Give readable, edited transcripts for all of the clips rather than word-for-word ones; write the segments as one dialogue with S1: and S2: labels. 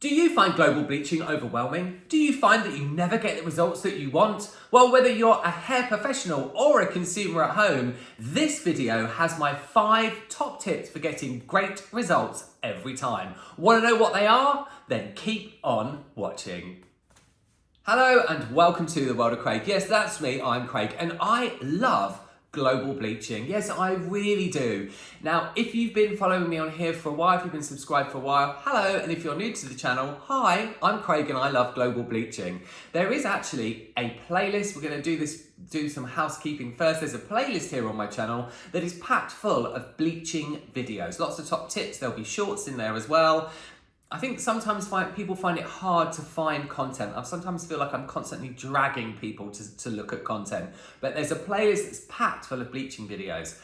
S1: Do you find global bleaching overwhelming? Do you find that you never get the results that you want? Well, whether you're a hair professional or a consumer at home, this video has my 5 top tips for getting great results every time. Want to know what they are? Then keep on watching. Hello and welcome to the world of Craig. Yes, that's me, I'm Craig, and I love global bleaching. Yes, I really do. Now, if you've been following me on here for a while, if you've been subscribed for a while, hello, and if you're new to the channel, hi, I'm Craig and I love global bleaching. There is actually a playlist. We're going to do some housekeeping first. There's a playlist here on my channel that is packed full of bleaching videos. Lots of top tips. There'll be shorts in there as well. I think sometimes people find it hard to find content. I sometimes feel like I'm constantly dragging people to look at content. But there's a playlist that's packed full of bleaching videos.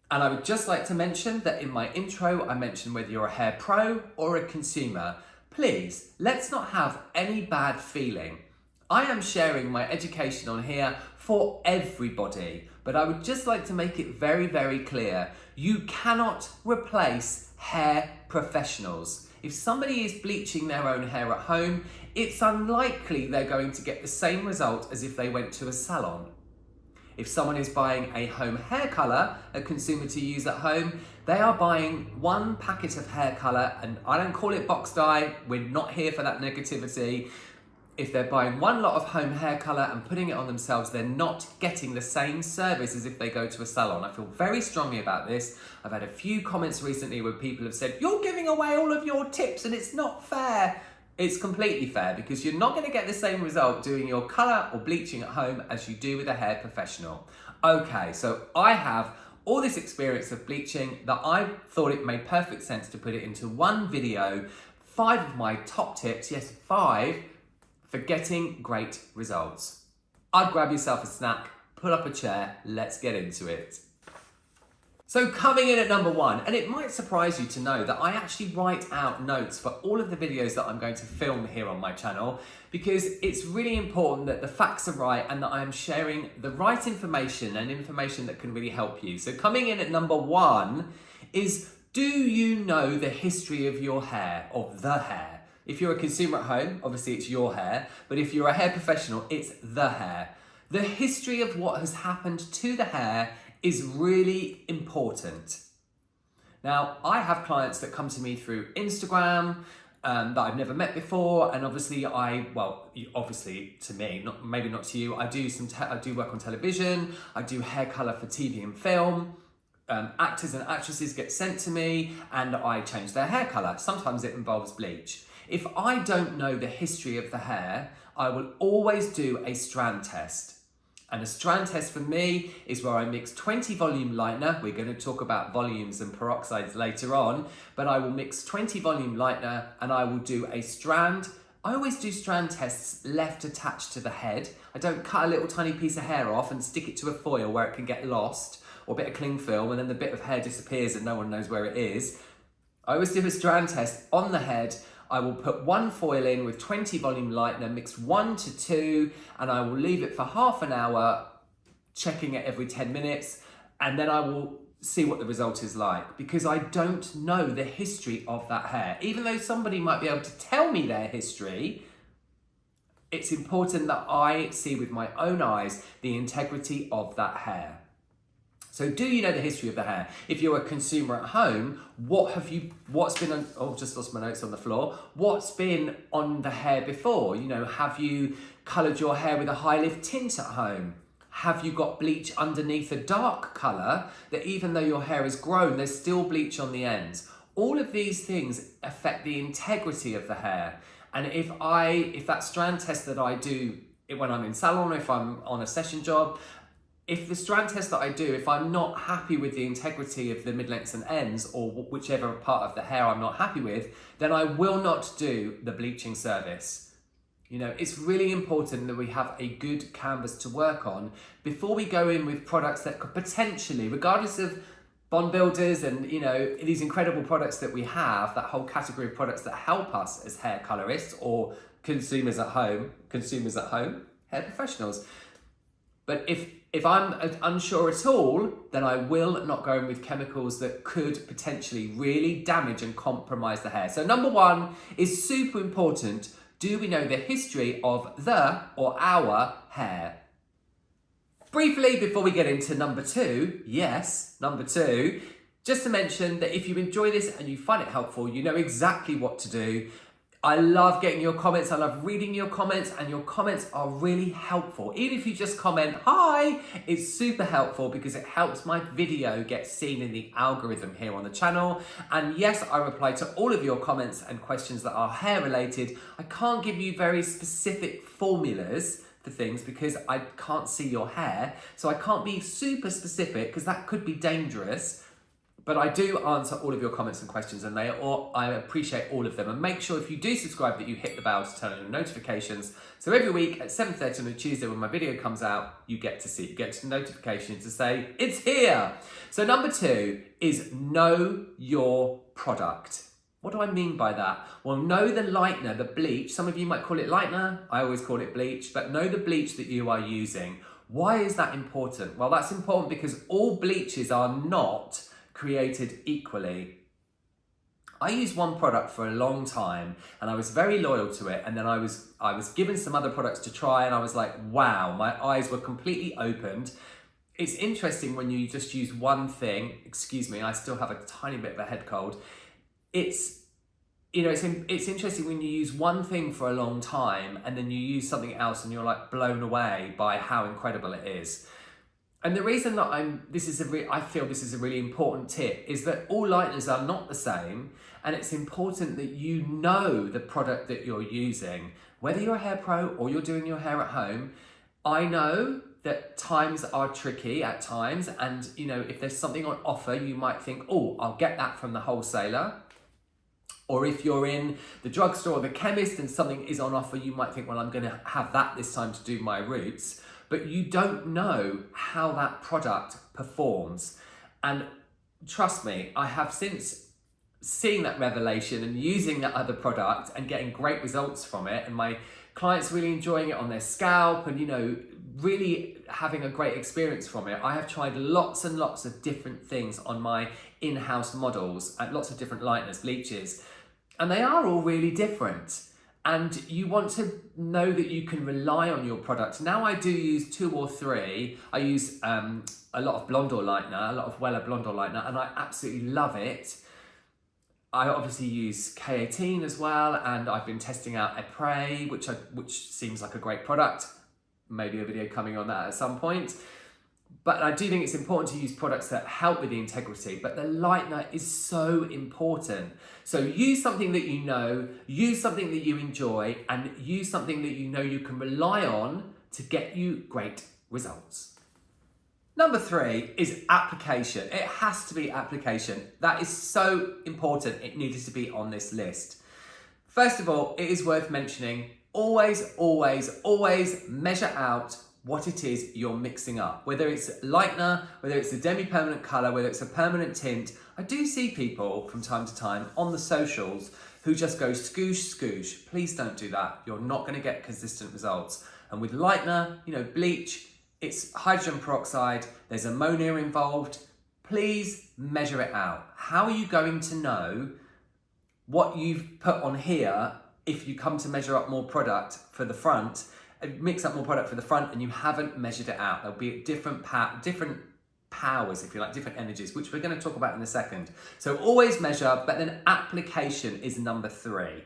S1: And I would just like to mention that in my intro, I mentioned whether you're a hair pro or a consumer, please, let's not have any bad feeling. I am sharing my education on here for everybody. But I would just like to make it very, very clear. You cannot replace hair professionals. If somebody is bleaching their own hair at home, it's unlikely they're going to get the same result as if they went to a salon. If someone is buying a home hair color, a consumer to use at home, they are buying one packet of hair color, and I don't call it box dye, we're not here for that negativity. If they're buying one lot of home hair color and putting it on themselves, they're not getting the same service as if they go to a salon. I feel very strongly about this. I've had a few comments recently where people have said, you're giving away all of your tips and it's not fair. It's completely fair because you're not going to get the same result doing your color or bleaching at home as you do with a hair professional. Okay, so I have all this experience of bleaching that I thought it made perfect sense to put it into one video. 5 of my top tips, yes, 5, for getting great results. I'd grab yourself a snack, pull up a chair, let's get into it. So coming in at number 1, and it might surprise you to know that I actually write out notes for all of the videos that I'm going to film here on my channel, because it's really important that the facts are right and that I am sharing the right information and information that can really help you. So coming in at number 1 is, do you know the history of your hair, of the hair? If you're a consumer at home, obviously it's your hair, but if you're a hair professional, it's the hair. The history of what has happened to the hair is really important. Now, I have clients that come to me through Instagram that I've never met before, and obviously obviously to me, maybe not to you, I do work on television, I do hair color for TV and film. Actors and actresses get sent to me and I change their hair color. Sometimes it involves bleach. If I don't know the history of the hair, I will always do a strand test. And a strand test for me is where I mix 20 volume lightener. We're going to talk about volumes and peroxides later on, but I will mix 20 volume lightener and I will do a strand. I always do strand tests left attached to the head. I don't cut a little tiny piece of hair off and stick it to a foil where it can get lost, or a bit of cling film, and then the bit of hair disappears and no one knows where it is. I always do a strand test on the head. I will put 1 foil in with 20 volume lightener, mix 1 to 2, and I will leave it for half an hour, checking it every 10 minutes, and then I will see what the result is like, because I don't know the history of that hair. Even though somebody might be able to tell me their history, it's important that I see with my own eyes the integrity of that hair. So do you know the history of the hair? If you're a consumer at home, what's been on, oh, just lost my notes on the floor. What's been on the hair before? You know, have you colored your hair with a high lift tint at home? Have you got bleach underneath a dark color that even though your hair is grown, there's still bleach on the ends? All of these things affect the integrity of the hair. And if that strand test that I do when I'm in salon, if I'm on a session job, if the strand test that I do, if I'm not happy with the integrity of the mid-lengths and ends, or whichever part of the hair I'm not happy with, then I will not do the bleaching service. You know, it's really important that we have a good canvas to work on before we go in with products that could potentially, regardless of bond builders and, you know, these incredible products that we have, that whole category of products that help us as hair colorists or consumers at home, hair professionals. But if If I'm unsure at all, then I will not go in with chemicals that could potentially really damage and compromise the hair. So number one is super important. Do we know the history of the or our hair? Briefly, before we get into number two, yes, number two, just to mention that if you enjoy this and you find it helpful, you know exactly what to do. I love getting your comments, I love reading your comments, and your comments are really helpful. Even if you just comment, hi, it's super helpful because it helps my video get seen in the algorithm here on the channel. And yes, I reply to all of your comments and questions that are hair related. I can't give you very specific formulas for things because I can't see your hair, so I can't be super specific because that could be dangerous. But I do answer all of your comments and questions, and I appreciate all of them. And make sure if you do subscribe that you hit the bell to turn on your notifications. So every week at 7:30 on a Tuesday when my video comes out, you get a notification to say, it's here. So number two is know your product. What do I mean by that? Well, know the lightener, the bleach. Some of you might call it lightener. I always call it bleach, but know the bleach that you are using. Why is that important? Well, that's important because all bleaches are not created equally. I used one product for a long time and I was very loyal to it, and then I was given some other products to try and I was like, wow, my eyes were completely opened. It's interesting when you just use one thing. Excuse me, I still have a tiny bit of a head cold. It's interesting when you use one thing for a long time and then you use something else and you're like blown away by how incredible it is. And the reason that I feel this is a really important tip is that all lighteners are not the same, and it's important that you know the product that you're using. Whether you're a hair pro or you're doing your hair at home, I know that times are tricky at times, and if there's something on offer, you might think, oh, I'll get that from the wholesaler. Or if you're in the drugstore or the chemist and something is on offer, you might think, well, I'm going to have that this time to do my roots. But you don't know how that product performs. And trust me, I have since seeing that revelation and using that other product and getting great results from it, and my clients really enjoying it on their scalp and, really having a great experience from it. I have tried lots and lots of different things on my in-house models and lots of different lighteners, bleaches, and they are all really different. And you want to know that you can rely on your product. Now I do use 2 or 3. I use a lot of Blonde or lightener, a lot of Weller Blonde or lightener, and I absolutely love it. I obviously use K18 as well, and I've been testing out Epray, which seems like a great product. Maybe a video coming on that at some point. But I do think it's important to use products that help with the integrity, but the lightener is so important. So use something that you know, use something that you enjoy, and use something that you know you can rely on to get you great results. Number 3 is application. It has to be application. That is so important. It needed to be on this list. First of all, it is worth mentioning, always, always, always measure out what it is you're mixing up. Whether it's lightener, whether it's a demi-permanent colour, whether it's a permanent tint. I do see people from time to time on the socials who just go scoosh, scoosh. Please don't do that. You're not going to get consistent results. And with lightener, bleach, it's hydrogen peroxide, there's ammonia involved. Please measure it out. How are you going to know what you've put on here if you come to measure up more product for the front, mix up more product for the front and you haven't measured it out? There'll be different powers, if you like, different energies, which we're going to talk about in a second. So always measure, but then application is number 3.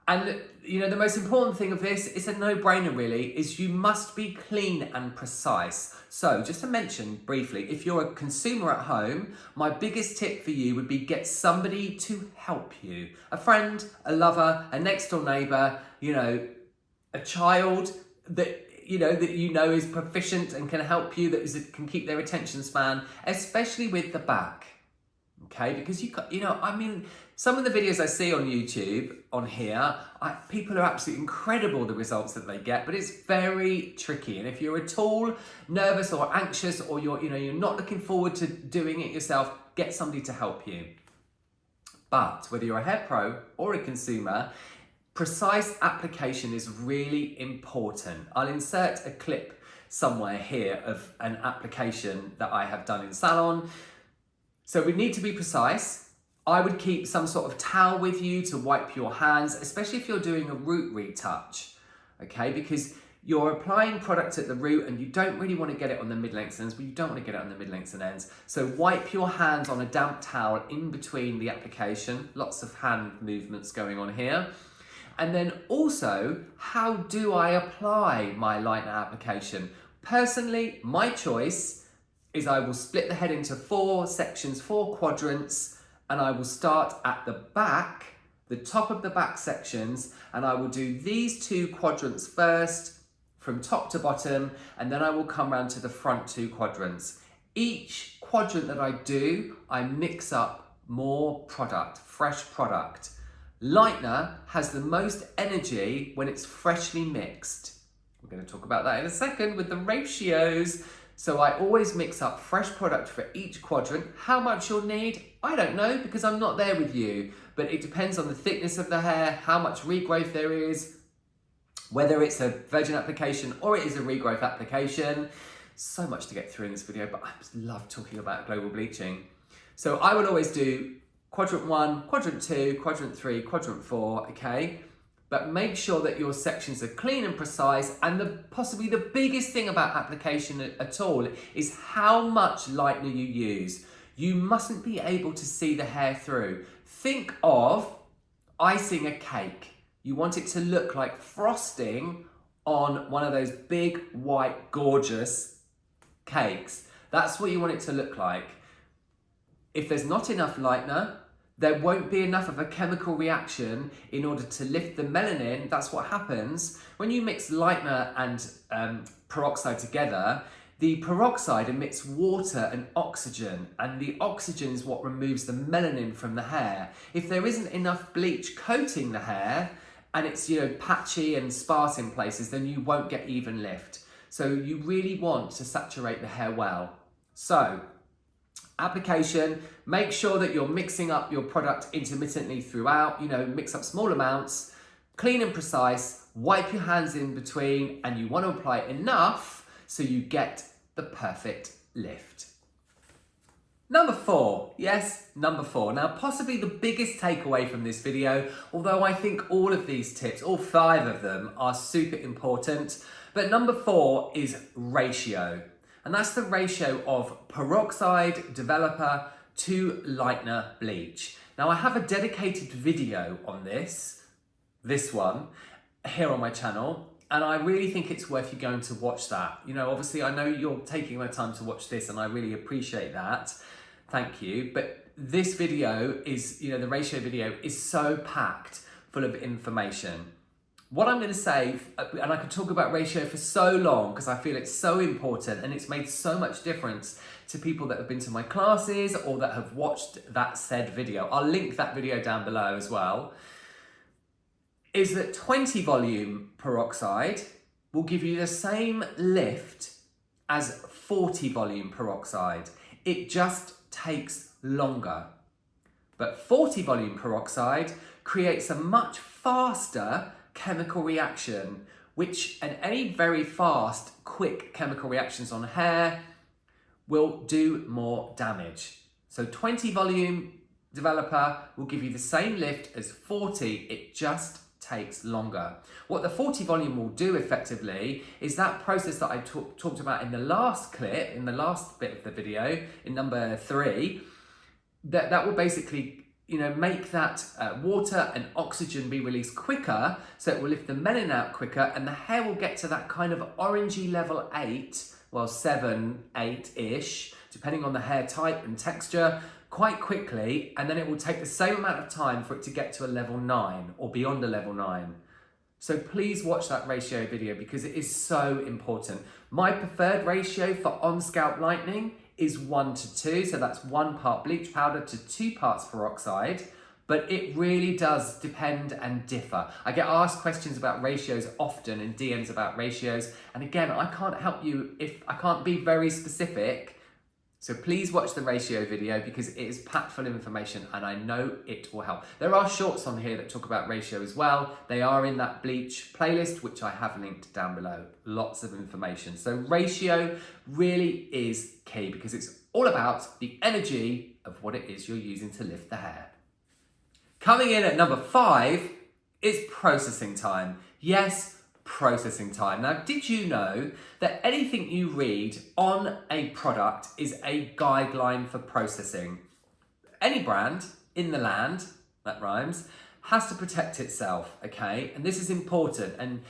S1: And the most important thing of this, it's a no-brainer really, is you must be clean and precise. So just to mention briefly, if you're a consumer at home, my biggest tip for you would be get somebody to help you. A friend, a lover, a next door neighbor, a child that is proficient and can help you, can keep their attention span, especially with the back. Okay, because some of the videos I see on YouTube, on here, people are absolutely incredible, the results that they get, but it's very tricky. And if you're at all nervous or anxious, or you're not looking forward to doing it yourself, get somebody to help you. But whether you're a hair pro or a consumer, precise application is really important. I'll insert a clip somewhere here of an application that I have done in salon. So we need to be precise. I would keep some sort of towel with you to wipe your hands, especially if you're doing a root retouch, okay? Because you're applying product at the root and you don't really want to get it on the mid-lengths and ends, but you don't want to get it on the mid-lengths and ends. So wipe your hands on a damp towel in between the application. Lots of hand movements going on here. And then also, how do I apply my lightener application? Personally, my choice is I will split the head into 4 sections, 4 quadrants, and I will start at the back, the top of the back sections, and I will do these 2 quadrants first, from top to bottom, and then I will come around to the front 2 quadrants. Each quadrant that I do, I mix up more product, fresh product. Lightener has the most energy when it's freshly mixed. We're going to talk about that in a second with the ratios. So I always mix up fresh product for each quadrant. How much you'll need, I don't know, because I'm not there with you, but it depends on the thickness of the hair, how much regrowth there is, whether it's a virgin application or it is a regrowth application. So much to get through in this video, but I just love talking about global bleaching. So I would always do quadrant 1, quadrant 2, quadrant 3, quadrant 4, okay? But make sure that your sections are clean and precise, and possibly the biggest thing about application at all is how much lightener you use. You mustn't be able to see the hair through. Think of icing a cake. You want it to look like frosting on one of those big, white, gorgeous cakes. That's what you want it to look like. If there's not enough lightener, there won't be enough of a chemical reaction in order to lift the melanin. That's what happens. When you mix lightener and peroxide together, the peroxide emits water and oxygen the oxygen is what removes the melanin from the hair. If there isn't enough bleach coating the hair, and it's, you know, patchy and sparse in places, then you won't get even lift. So you really want to saturate the hair well. So, application, make sure that you're mixing up your product intermittently throughout, you know, mix up small amounts, clean and precise, wipe your hands in between, and you want to apply enough so you get the perfect lift. Number 4, yes, number 4. Now, possibly the biggest takeaway from this video, although I think all of these tips, all 5 of them, are super important, but number 4 is ratio. And that's the ratio of peroxide developer to lightener bleach. Now, I have a dedicated video on this one, here on my channel, and I really think it's worth you going to watch that. You know, obviously, I know you're taking the time to watch this, and I really appreciate that. Thank you. But this video is, you know, the ratio video is so packed full of information. What I'm going to say, and I could talk about ratio for so long because I feel it's so important and it's made so much difference to people that have been to my classes or that have watched that said video. I'll link that video down below as well. Is that 20 volume peroxide will give you the same lift as 40 volume peroxide. It just takes longer. But 40 volume peroxide creates a much faster chemical reaction, and any very fast, quick chemical reactions on hair will do more damage. So 20 volume developer will give you the same lift as 40, it just takes longer. What the 40 volume will do effectively is that process that I talked about in the last clip, in the last bit of the video, in number 3, that will basically, you know, make that water and oxygen be released quicker, so it will lift the melanin out quicker, and the hair will get to that kind of orangey level 8, well 7, 8-ish, depending on the hair type and texture, quite quickly, and then it will take the same amount of time for it to get to a level 9 or beyond a level 9. So please watch that ratio video because it is so important. My preferred ratio for on-scalp lightening is 1:2, so that's 1 part bleach powder to 2 parts peroxide, but it really does depend and differ. I get asked questions about ratios often in DMs about ratios, and again, I can't help you if I can't be very specific So please watch the ratio video because it is packed full of information and I know it will help. There are shorts on here that talk about ratio as well. They are in that bleach playlist, which I have linked down below. Lots of information. So ratio really is key because it's all about the energy of what it is you're using to lift the hair. Coming in at number 5 is processing time. Yes, processing time. Now, did you know that anything you read on a product is a guideline for processing? Any brand in the land, that rhymes, has to protect itself, okay? And this is important. And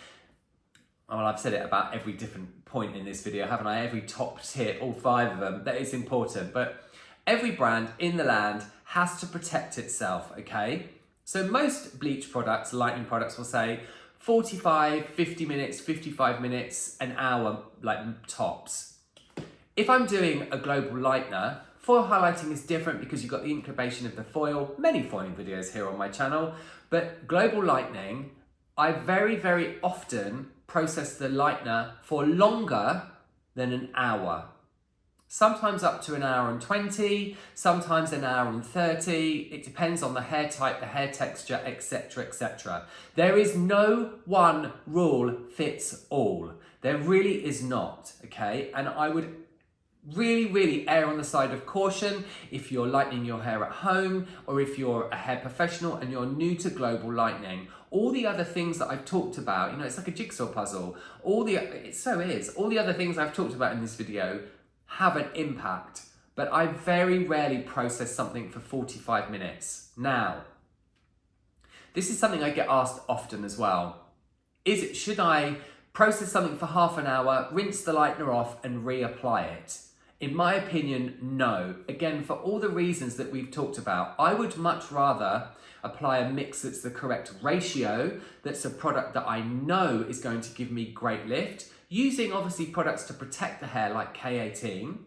S1: well, I've said it about every different point in this video, haven't I? Every top tip, all 5 of them, that is important. But every brand in the land has to protect itself, okay? So most bleach products, lightening products will say 45, 50 minutes, 55 minutes, an hour, like tops. If I'm doing a global lightener, foil highlighting is different because you've got the incubation of the foil, many foiling videos here on my channel, but global lightening, I very, very often process the lightener for longer than an hour. Sometimes up to an hour and 20, sometimes an hour and 30. It depends on the hair type, the hair texture, etc., etc. There is no one rule fits all. There really is not, okay? And I would really err on the side of caution if you're lightening your hair at home or if you're a hair professional and you're new to global lightening. All the other things that I've talked about, you know, it's like a jigsaw puzzle. All the other things I've talked about in this video have an impact, but I very rarely process something for 45 minutes. Now, this is something I get asked often as well. Should I process something for half an hour, rinse the lightener off and reapply it? In my opinion, no. Again, for all the reasons that we've talked about, I would much rather apply a mix that's the correct ratio, that's a product that I know is going to give me great lift, using obviously products to protect the hair like K18,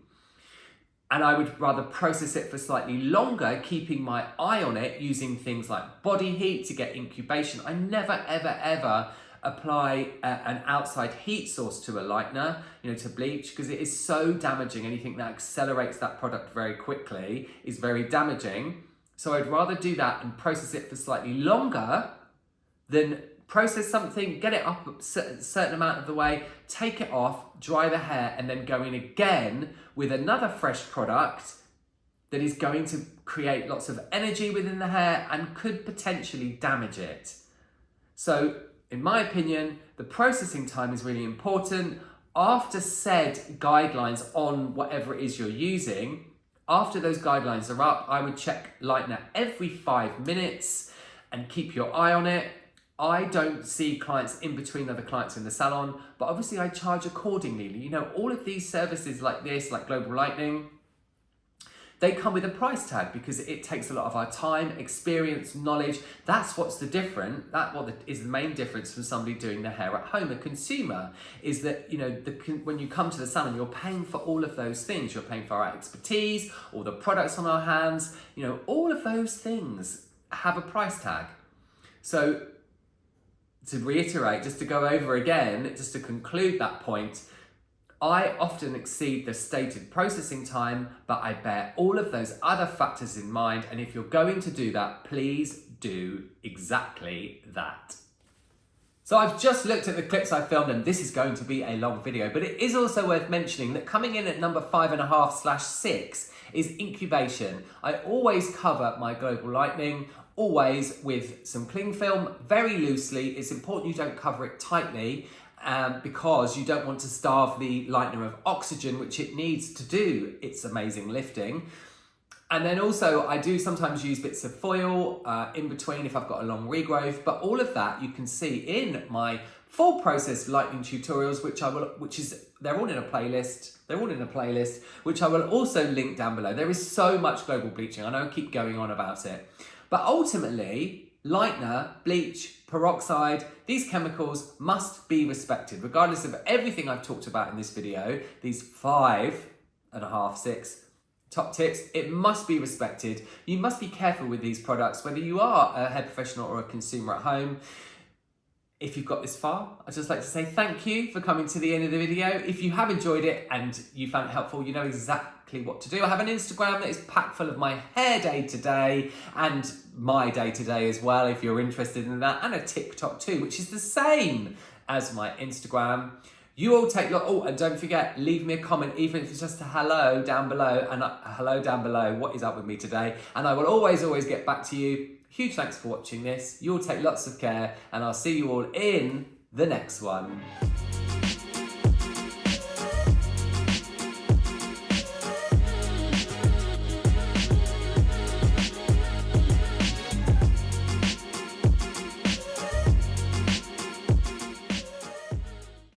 S1: and I would rather process it for slightly longer, keeping my eye on it, using things like body heat to get incubation. I never, ever apply an outside heat source to a lightener, you know, to bleach, because it is so damaging. Anything that accelerates that product very quickly is very damaging. So I'd rather do that and process it for slightly longer than process something, get it up a certain amount of the way, take it off, dry the hair, and then go in again with another fresh product that is going to create lots of energy within the hair and could potentially damage it. So, in my opinion, the processing time is really important. After said guidelines on whatever it is you're using, after those guidelines are up, I would check lightener every 5 minutes and keep your eye on it. I don't see clients in between other clients in the salon, but obviously I charge accordingly. You know, all of these services like this, like Global Lightening, they come with a price tag because it takes a lot of our time, experience, knowledge. That's what's the difference. Is the main difference from somebody doing their hair at home. A consumer is that, you know, when you come to the salon, you're paying for all of those things. You're paying for our expertise, all the products on our hands. You know, all of those things have a price tag. So, to reiterate, just to go over again, just to conclude that point, I often exceed the stated processing time, but I bear all of those other factors in mind. And if you're going to do that, please do exactly that. So I've just looked at the clips I filmed and this is going to be a long video, but it is also worth mentioning that coming in at number 5.5/6 is Incubation. I always cover my global lightening, always with some cling film, very loosely. It's important you don't cover it tightly because you don't want to starve the lightener of oxygen, which it needs to do its amazing lifting. And then also I do sometimes use bits of foil in between if I've got a long regrowth, but all of that you can see in my full process lightening tutorials, they're all in a playlist, which I will also link down below. There is so much global bleaching. I know I keep going on about it, but ultimately lightener, bleach, peroxide, these chemicals must be respected, regardless of everything I've talked about in this video, these 5.5, 6 top tips, it must be respected. You must be careful with these products, whether you are a hair professional or a consumer at home. If you've got this far, I'd just like to say thank you for coming to the end of the video. If you have enjoyed it and you found it helpful, you know exactly what to do. I have an Instagram that is packed full of my hair day to day and my day to day as well, if you're interested in that, and a TikTok too, which is the same as my Instagram. You all take oh, and don't forget, leave me a comment, even if it's just a hello down below, and hello down below, what is up with me today? And I will always get back to you. Huge thanks for watching this. You all take lots of care, and I'll see you all in the next one.